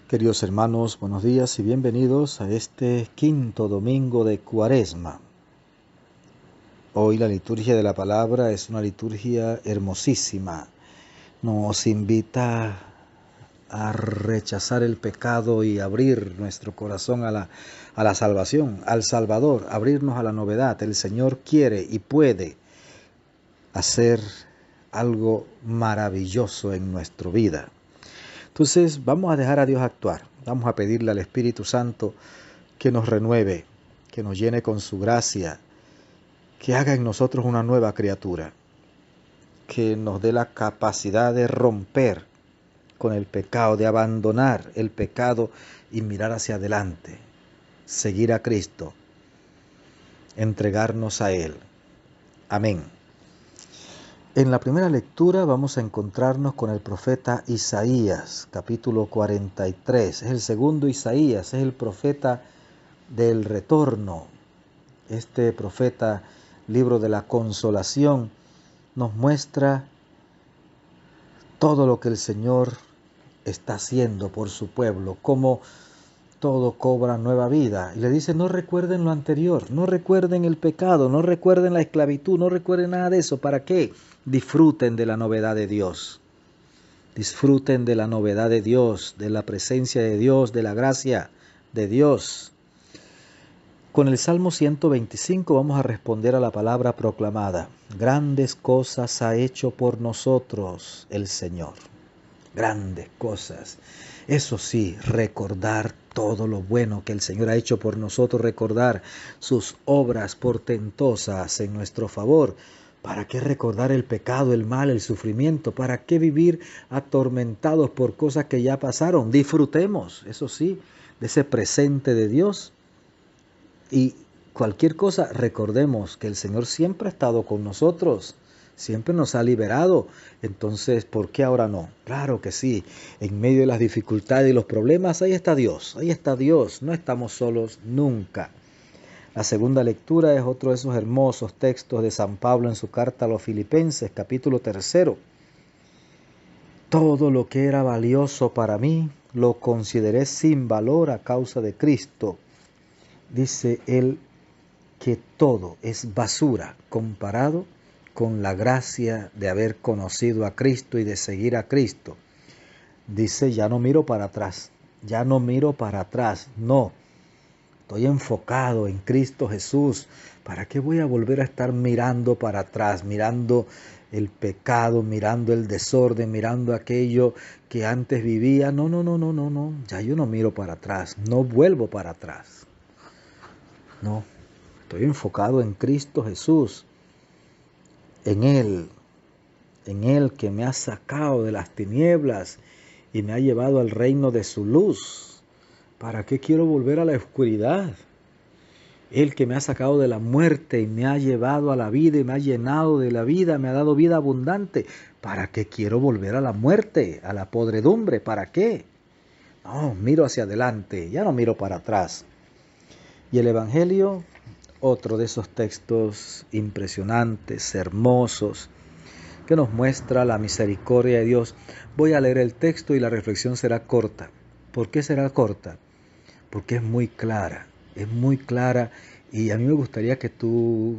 Queridos hermanos, buenos días y bienvenidos a este quinto domingo de Cuaresma. Hoy la liturgia de la palabra es una liturgia hermosísima. Nos invita a rechazar el pecado y abrir nuestro corazón a la salvación, al Salvador, abrirnos a la novedad. El Señor quiere y puede hacer algo maravilloso en nuestra vida. Entonces vamos a dejar a Dios actuar, vamos a pedirle al Espíritu Santo que nos renueve, que nos llene con su gracia, que haga en nosotros una nueva criatura, que nos dé la capacidad de romper con el pecado, de abandonar el pecado y mirar hacia adelante, seguir a Cristo, entregarnos a Él. Amén. En la primera lectura vamos a encontrarnos con el profeta Isaías, capítulo 43. Es el segundo Isaías, es el profeta del retorno. Este profeta, libro de la consolación, nos muestra todo lo que el Señor está haciendo por su pueblo, cómo todo cobra nueva vida. Y le dice, no recuerden lo anterior, no recuerden el pecado, no recuerden la esclavitud, no recuerden nada de eso. ¿Para qué? Disfruten de la novedad de Dios. Disfruten de la novedad de Dios, de la presencia de Dios, de la gracia de Dios. Con el Salmo 125 vamos a responder a la palabra proclamada. Grandes cosas ha hecho por nosotros el Señor. Grandes cosas. Eso sí, recordar todo lo bueno que el Señor ha hecho por nosotros, recordar sus obras portentosas en nuestro favor. ¿Para qué recordar el pecado, el mal, el sufrimiento? ¿Para qué vivir atormentados por cosas que ya pasaron? Disfrutemos, eso sí, de ese presente de Dios. Y cualquier cosa, recordemos que el Señor siempre ha estado con nosotros, siempre nos ha liberado. Entonces, ¿por qué ahora no? Claro que sí, en medio de las dificultades y los problemas, ahí está Dios, no estamos solos nunca. La segunda lectura es otro de esos hermosos textos de San Pablo en su carta a los Filipenses, capítulo 3. Todo lo que era valioso para mí, lo consideré sin valor a causa de Cristo. Dice él que todo es basura comparado con la gracia de haber conocido a Cristo y de seguir a Cristo. Dice, ya no miro para atrás, no, estoy enfocado en Cristo Jesús. ¿Para qué voy a volver a estar mirando para atrás, mirando el pecado, mirando el desorden, mirando aquello que antes vivía? No, ya yo no miro para atrás, no vuelvo para atrás. No, estoy enfocado en Cristo Jesús, en Él que me ha sacado de las tinieblas y me ha llevado al reino de su luz. ¿Para qué quiero volver a la oscuridad? Él que me ha sacado de la muerte y me ha llevado a la vida y me ha llenado de la vida, me ha dado vida abundante. ¿Para qué quiero volver a la muerte, a la podredumbre? ¿Para qué? No, miro hacia adelante, ya no miro para atrás. Y el Evangelio, otro de esos textos impresionantes, hermosos, que nos muestra la misericordia de Dios. Voy a leer el texto y la reflexión será corta. ¿Por qué será corta? Porque es muy clara y a mí me gustaría que tú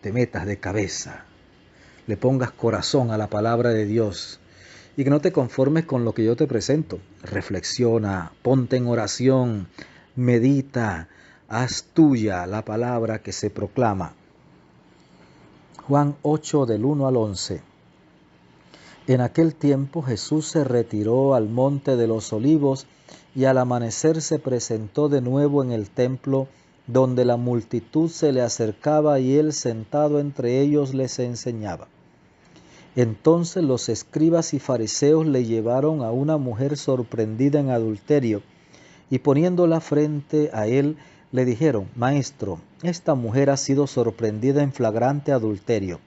te metas de cabeza, le pongas corazón a la palabra de Dios y que no te conformes con lo que yo te presento. Reflexiona, ponte en oración, medita, haz tuya la palabra que se proclama. Juan 8 del 1 al 11. En aquel tiempo Jesús se retiró al monte de los Olivos y al amanecer se presentó de nuevo en el templo, donde la multitud se le acercaba y él sentado entre ellos les enseñaba. Entonces los escribas y fariseos le llevaron a una mujer sorprendida en adulterio y poniéndola frente a él le dijeron: Maestro, esta mujer ha sido sorprendida en flagrante adulterio.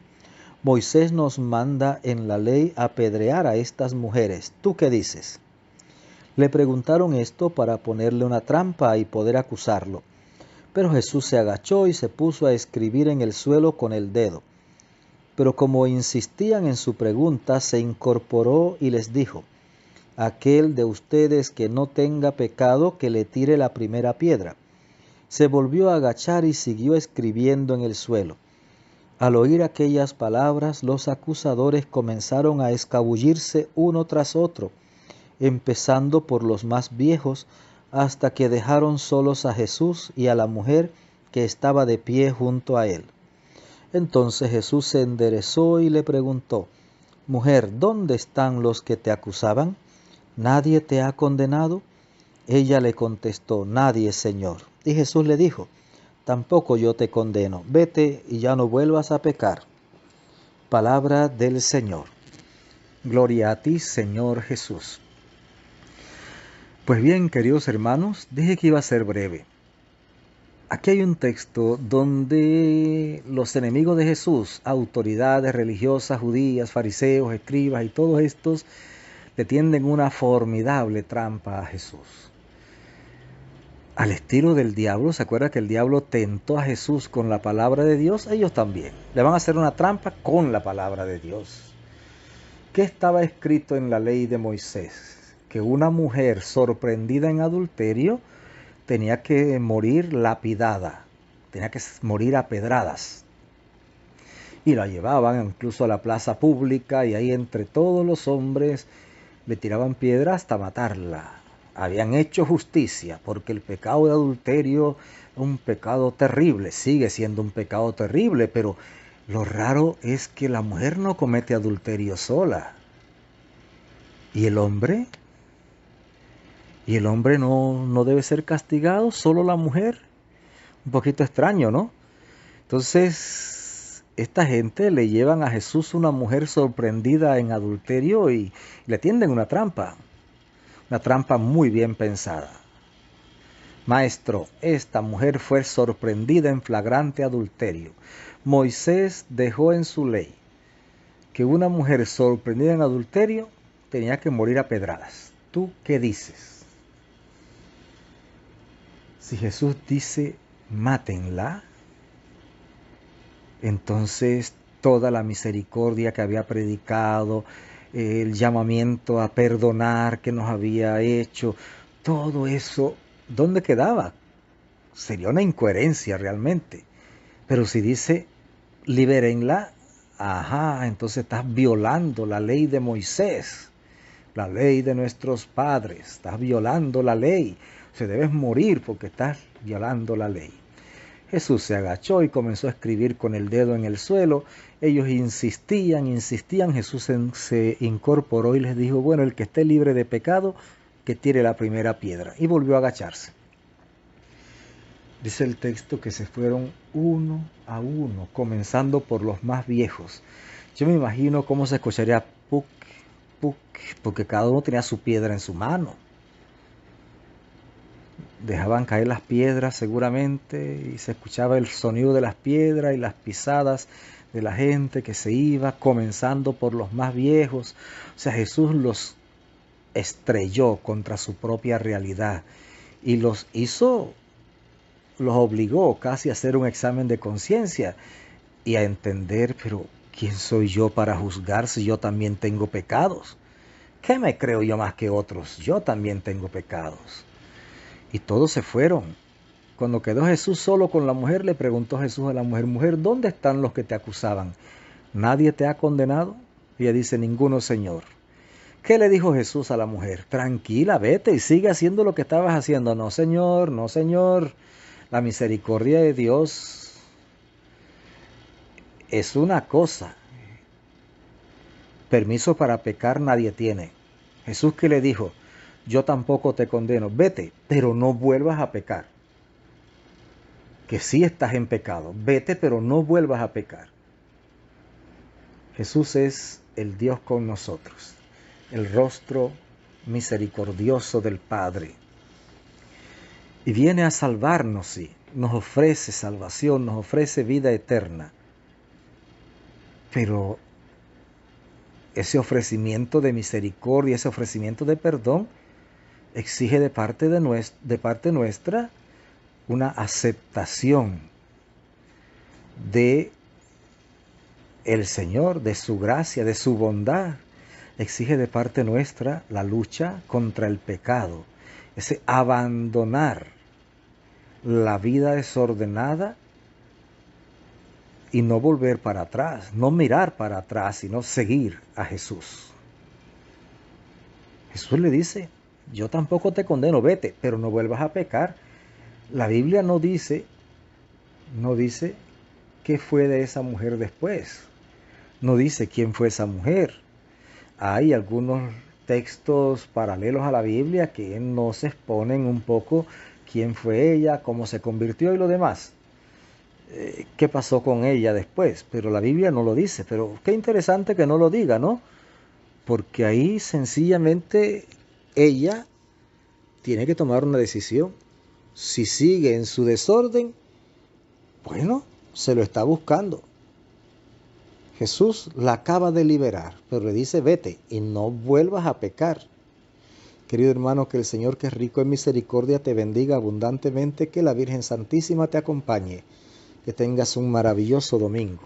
Moisés nos manda en la ley apedrear a estas mujeres. ¿Tú qué dices? Le preguntaron esto para ponerle una trampa y poder acusarlo. Pero Jesús se agachó y se puso a escribir en el suelo con el dedo. Pero como insistían en su pregunta, se incorporó y les dijo: aquel de ustedes que no tenga pecado, que le tire la primera piedra. Se volvió a agachar y siguió escribiendo en el suelo. Al oír aquellas palabras, los acusadores comenzaron a escabullirse uno tras otro, empezando por los más viejos, hasta que dejaron solos a Jesús y a la mujer que estaba de pie junto a él. Entonces Jesús se enderezó y le preguntó: Mujer, ¿dónde están los que te acusaban? ¿Nadie te ha condenado? Ella le contestó: Nadie, Señor. Y Jesús le dijo: Tampoco yo te condeno. Vete y ya no vuelvas a pecar. Palabra del Señor. Gloria a ti, Señor Jesús. Pues bien, queridos hermanos, dije que iba a ser breve. Aquí hay un texto donde los enemigos de Jesús, autoridades religiosas, judías, fariseos, escribas y todos estos, le tienden una formidable trampa a Jesús. Al estilo del diablo, ¿se acuerda que el diablo tentó a Jesús con la palabra de Dios? Ellos también. Le van a hacer una trampa con la palabra de Dios. ¿Qué estaba escrito en la ley de Moisés? Que una mujer sorprendida en adulterio tenía que morir lapidada, tenía que morir a pedradas. Y la llevaban incluso a la plaza pública y ahí entre todos los hombres le tiraban piedras hasta matarla. Habían hecho justicia porque el pecado de adulterio es un pecado terrible, sigue siendo un pecado terrible, pero lo raro es que la mujer no comete adulterio sola. ¿Y el hombre? ¿Y el hombre no debe ser castigado? ¿Solo la mujer? Un poquito extraño, ¿no? Entonces, esta gente le llevan a Jesús una mujer sorprendida en adulterio y le tienden una trampa muy bien pensada. Maestro, esta mujer fue sorprendida en flagrante adulterio. Moisés dejó en su ley que una mujer sorprendida en adulterio tenía que morir a pedradas. ¿Tú qué dices? Si Jesús dice, mátenla, entonces toda la misericordia que había predicado, el llamamiento a perdonar que nos había hecho, todo eso, ¿dónde quedaba? Sería una incoherencia realmente. Pero si dice, libérenla, entonces estás violando la ley de Moisés, la ley de nuestros padres, estás violando la ley. Se debes morir porque estás violando la ley. Jesús se agachó y comenzó a escribir con el dedo en el suelo. Ellos insistían. Jesús se incorporó y les dijo, bueno, el que esté libre de pecado, que tire la primera piedra. Y volvió a agacharse. Dice el texto que se fueron uno a uno, comenzando por los más viejos. Yo me imagino cómo se escucharía puc, puc, porque cada uno tenía su piedra en su mano. Dejaban caer las piedras seguramente y se escuchaba el sonido de las piedras y las pisadas de la gente que se iba, comenzando por los más viejos. O sea, Jesús los estrelló contra su propia realidad y los obligó casi a hacer un examen de conciencia y a entender, pero ¿quién soy yo para juzgar si yo también tengo pecados? ¿Qué me creo yo más que otros? Yo también tengo pecados. Y todos se fueron. Cuando quedó Jesús solo con la mujer, le preguntó Jesús a la mujer, mujer, ¿dónde están los que te acusaban? ¿Nadie te ha condenado? Ella dice, ninguno, Señor. ¿Qué le dijo Jesús a la mujer? Tranquila, vete y sigue haciendo lo que estabas haciendo. No, Señor, no, Señor. La misericordia de Dios es una cosa. Permiso para pecar nadie tiene. Jesús, ¿qué le dijo? Yo tampoco te condeno, vete, pero no vuelvas a pecar. Que sí estás en pecado, vete, pero no vuelvas a pecar. Jesús es el Dios con nosotros, el rostro misericordioso del Padre. Y viene a salvarnos, sí, nos ofrece salvación, nos ofrece vida eterna. Pero ese ofrecimiento de misericordia, ese ofrecimiento de perdón, exige de parte nuestra una aceptación de el Señor, de su gracia, de su bondad. exige de parte nuestra la lucha contra el pecado, ese abandonar la vida desordenada y no volver para atrás, no mirar para atrás, sino seguir a Jesús. Jesús le dice, yo tampoco te condeno, vete, pero no vuelvas a pecar. La Biblia no dice qué fue de esa mujer después. No dice quién fue esa mujer. Hay algunos textos paralelos a la Biblia que nos exponen un poco quién fue ella, cómo se convirtió y lo demás. ¿Qué pasó con ella después? Pero la Biblia no lo dice. Pero qué interesante que no lo diga, ¿no? Porque ahí sencillamente ella tiene que tomar una decisión. Si sigue en su desorden, bueno, se lo está buscando. Jesús la acaba de liberar, pero le dice, vete y no vuelvas a pecar. Querido hermano, que el Señor, que es rico en misericordia, te bendiga abundantemente, que la Virgen Santísima te acompañe, que tengas un maravilloso domingo.